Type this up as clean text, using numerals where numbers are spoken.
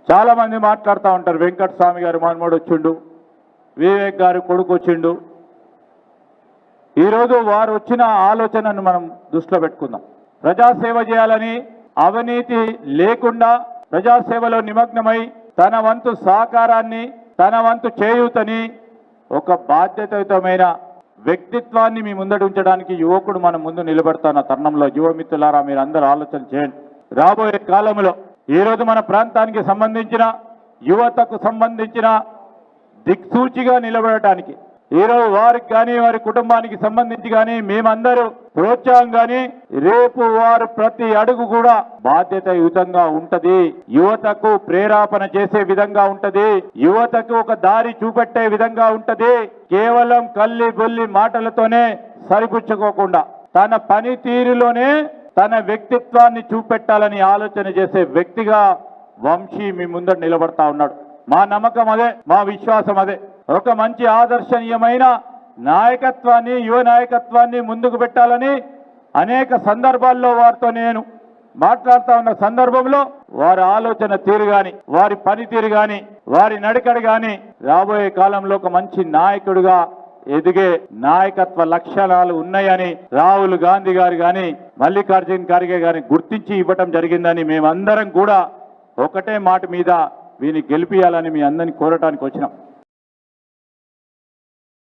చాలా మంది మాట్లాడుతూ ఉంటారు, వెంకట స్వామి గారు మనమోడు వచ్చిండు, వివేక్ గారు కొడుకు వచ్చిండు. ఈరోజు వారు వచ్చిన ఆలోచనను మనం దృష్టిలో పెట్టుకుందాం. ప్రజాసేవ చేయాలని, అవినీతి లేకుండా ప్రజాసేవలో నిమగ్నమై తన వంతు సహకారాన్ని, తన వంతు చేయూతని, ఒక బాధ్యతాయుతమైన వ్యక్తిత్వాన్ని మీ ముందట ఉంచడానికి యువకుడు మన ముందు నిలబెడతాన్న తరుణంలో యువమిత్రులారా మీరు అందరూ ఆలోచన చేయండి. రాబోయే కాలంలో ఈరోజు మన ప్రాంతానికి సంబంధించిన యువతకు సంబంధించిన దిక్సూచిగా నిలబడటానికి ఈరోజు వారికి కానీ వారి కుటుంబానికి సంబంధించి కానీ మేమందరూ ప్రోత్సాహం కానీ రేపు వారు ప్రతి అడుగు కూడా బాధ్యతాయుతంగా ఉంటది, యువతకు ప్రేరేపణ చేసే విధంగా ఉంటది, యువతకు ఒక దారి చూపెట్టే విధంగా ఉంటది. కేవలం కల్లి బొల్లి మాటలతోనే సరిపుచ్చుకోకుండా తన పనితీరులోనే తన వ్యక్తిత్వాన్ని చూపెట్టాలని ఆలోచన చేసే వ్యక్తిగా వంశీ మీ ముందర నిలబడతా ఉన్నాడు. మా నమ్మకం అదే, మా విశ్వాసం అదే. ఒక మంచి ఆదర్శనీయమైన నాయకత్వాన్ని, యువ నాయకత్వాన్ని ముందుకు పెట్టాలని అనేక సందర్భాల్లో వారితో నేను మాట్లాడుతూ ఉన్న సందర్భంలో వారి ఆలోచన తీరు గాని, వారి పనితీరు గాని, వారి నడకడి గాని రాబోయే కాలంలో ఒక మంచి నాయకుడిగా ఎదిగే నాయకత్వ లక్షణాలు ఉన్నాయని రాహుల్ గాంధీ గారు గాని, మల్లికార్జున్ ఖర్గే గారిని గుర్తించి ఇవ్వటం జరిగిందని మేమందరం కూడా ఒకటే మాట మీద వీని గెలిపియాలని మీ అందరిని కోరటానికి వచ్చినాం.